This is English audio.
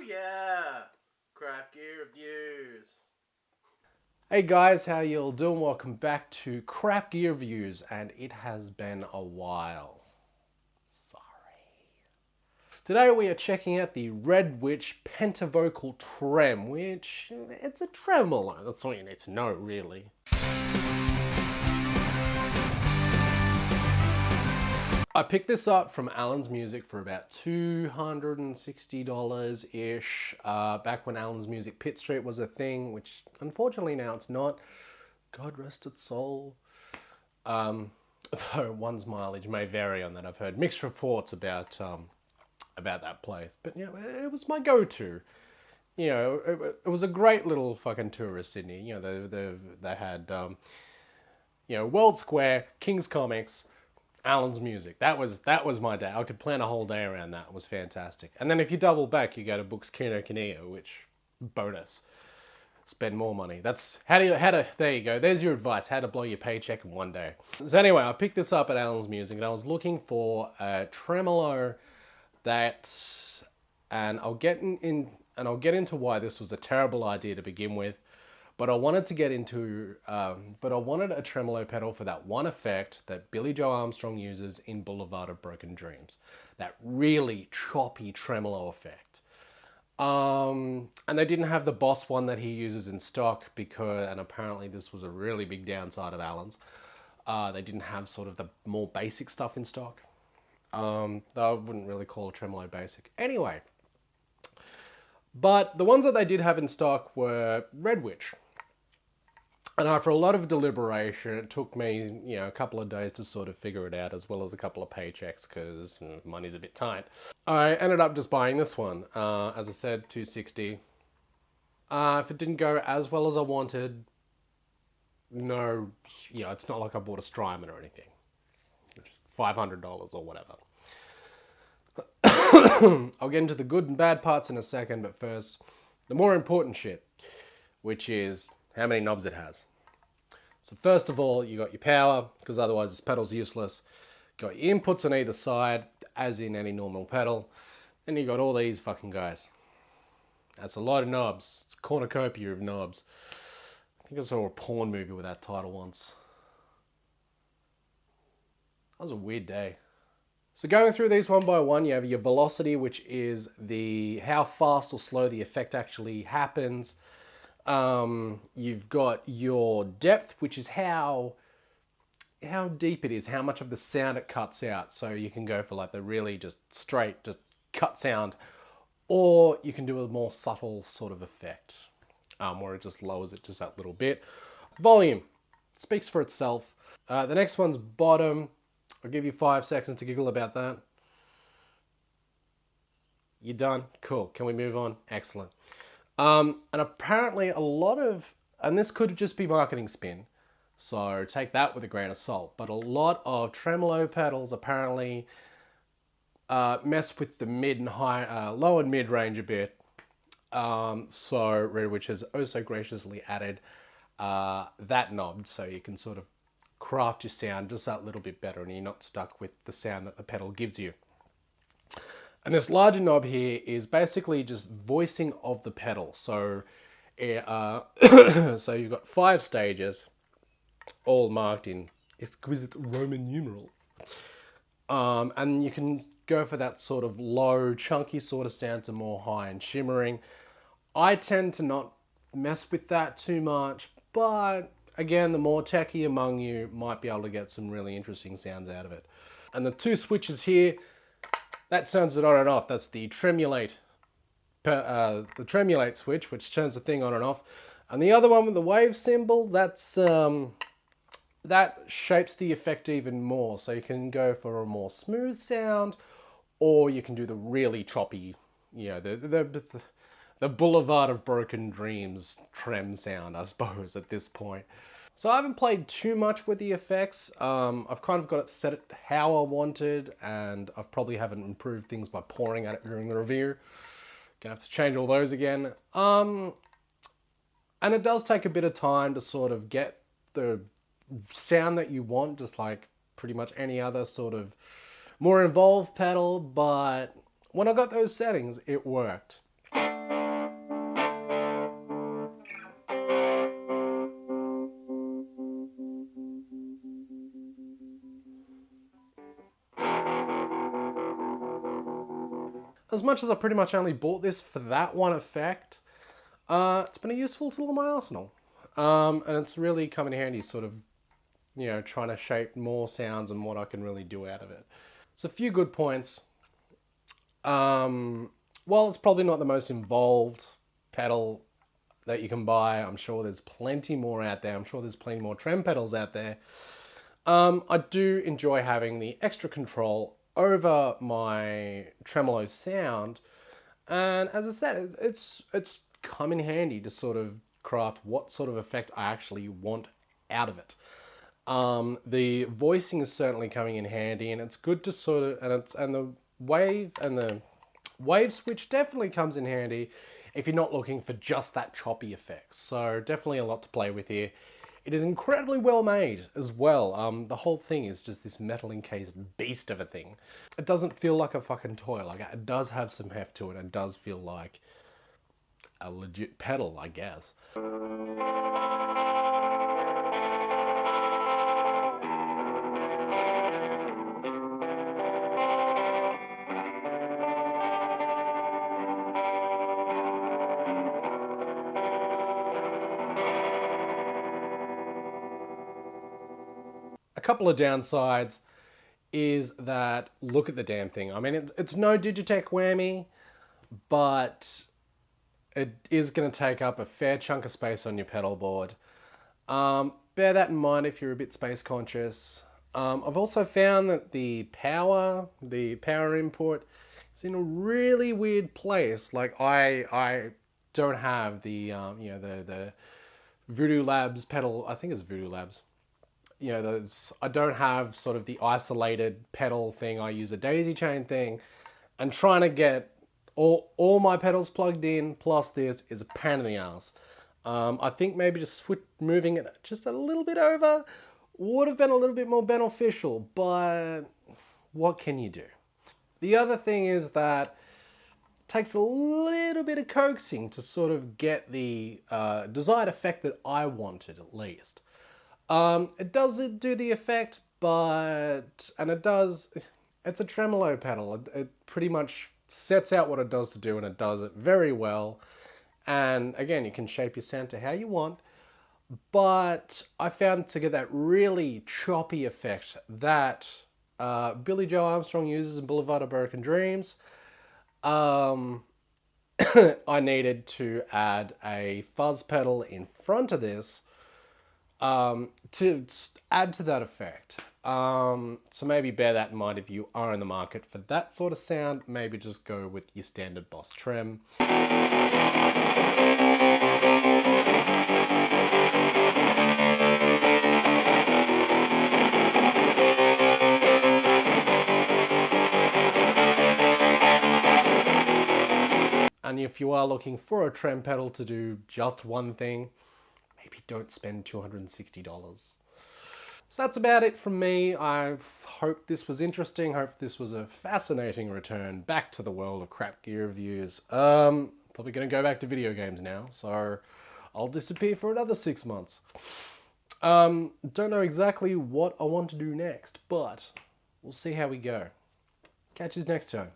Yeah! Craft gear reviews. Hey guys, how you all doing? Welcome back to Crap Gear Reviews, and it has been a while. Sorry. Today we are checking out the Red Witch Pentavocal Trem, which it's a tremolo. That's all you need to know, really. I picked this up from Allen's Music for about $260-ish, back when Allen's Music Pitt Street was a thing, which unfortunately now it's not. God rest its soul. Though one's mileage may vary on that. I've heard mixed reports about that place. But you know, it was my go-to. You know, it was a great little fucking tour of Sydney. You know, they had World Square, King's Comics, Allen's Music. That was my day. I could plan a whole day around that. It was fantastic. And then if you double back, you go to Books Kino Kineo, which bonus. Spend more money. That's how to there you go. There's your advice. How to blow your paycheck in one day. So anyway, I picked this up at Allen's Music and I was looking for a tremolo and I'll get into why this was a terrible idea to begin with. But I wanted to get into, I wanted a tremolo pedal for that one effect that Billy Joe Armstrong uses in Boulevard of Broken Dreams. That really choppy tremolo effect. And they didn't have the Boss one that he uses in stock and apparently this was a really big downside of Allen's. They didn't have sort of the more basic stuff in stock. Though I wouldn't really call a tremolo basic. Anyway. But the ones that they did have in stock were Red Witch. And after a lot of deliberation, it took me, a couple of days to sort of figure it out, as well as a couple of paychecks, because money's a bit tight. I ended up just buying this one. As I said, $260. If it didn't go as well as I wanted, no, it's not like I bought a Strymon or anything. $500 or whatever. I'll get into the good and bad parts in a second, but first, the more important shit, which is how many knobs it has. So first of all, you got your power, because otherwise this pedal's useless. Got your inputs on either side, as in any normal pedal. Then you got all these fucking guys. That's a lot of knobs. It's a cornucopia of knobs. I think I saw a porn movie with that title once. That was a weird day. So going through these one by one, you have your velocity, which is how fast or slow the effect actually happens. You've got your depth, which is how deep it is, how much of the sound it cuts out. So you can go for like the really just straight, just cut sound, or you can do a more subtle sort of effect, where it just lowers it just that little bit. Volume speaks for itself. The next one's bottom. I'll give you 5 seconds to giggle about that. You done? Cool. Can we move on? Excellent. And apparently and this could just be marketing spin, so take that with a grain of salt, but a lot of tremolo pedals apparently mess with the mid and high, low and mid range a bit. So Red Witch has also graciously added that knob, so you can sort of craft your sound just that little bit better and you're not stuck with the sound that the pedal gives you. And this larger knob here is basically just voicing of the pedal. So, so you've got 5 stages, all marked in exquisite Roman numerals. And you can go for that sort of low, chunky sort of sound to more high and shimmering. I tend to not mess with that too much, but again, the more techie among you might be able to get some really interesting sounds out of it. And the 2 switches here, that turns it on and off. That's the tremulate switch, which turns the thing on and off. And the other one with the wave symbol, that shapes the effect even more. So you can go for a more smooth sound, or you can do the really choppy, the Boulevard of Broken Dreams trem sound, I suppose, at this point. So I haven't played too much with the effects. I've kind of got it set how I wanted, and I probably haven't improved things by pouring at it during the review. Gonna have to change all those again. And it does take a bit of time to sort of get the sound that you want, just like pretty much any other sort of more involved pedal, but when I got those settings, it worked. as much as I pretty much only bought this for that one effect, it's been a useful tool in my arsenal. And it's really come in handy sort of, trying to shape more sounds and what I can really do out of it. So a few good points. While it's probably not the most involved pedal that you can buy, I'm sure there's plenty more out there. I'm sure there's plenty more trem pedals out there. I do enjoy having the extra control over my tremolo sound. And as I said, it's come in handy to sort of craft what sort of effect I actually want out of it. The voicing is certainly coming in handy, and it's good to sort of, and the wave switch definitely comes in handy if you're not looking for just that choppy effect. So definitely a lot to play with here. It is incredibly well made as well. The whole thing is just this metal encased beast of a thing. It doesn't feel like a fucking toy. Like, it does have some heft to it, and does feel like a legit pedal, I guess. A couple of downsides is that, look at the damn thing. I mean, it's no Digitech whammy, but it is going to take up a fair chunk of space on your pedal board. Bear that in mind if you're a bit space conscious. I've also found that the power input is in a really weird place. Like, I don't have the the Voodoo Labs pedal. I think it's Voodoo Labs. I don't have sort of the isolated pedal thing. I use a daisy chain thing, and trying to get all my pedals plugged in plus this is a pain in the ass. I think maybe just moving it just a little bit over would have been a little bit more beneficial, but what can you do? The other thing is that it takes a little bit of coaxing to sort of get the desired effect that I wanted, at least. It doesn't do the effect, it's a tremolo pedal. It pretty much sets out what it does to do, and it does it very well. And again, you can shape your sound to how you want, but I found to get that really choppy effect that Billy Joe Armstrong uses in Boulevard of Broken Dreams, I needed to add a fuzz pedal in front of this to add to that effect. So maybe bear that in mind if you are in the market for that sort of sound. Maybe just go with your standard Boss Trem. And if you are looking for a trem pedal to do just one thing, maybe don't spend $260. So that's about it from me. I hope this was interesting. Hope this was a fascinating return back to the world of crap gear reviews. Probably going to go back to video games now, so I'll disappear for another 6 months. Don't know exactly what I want to do next, but we'll see how we go. Catch you next time.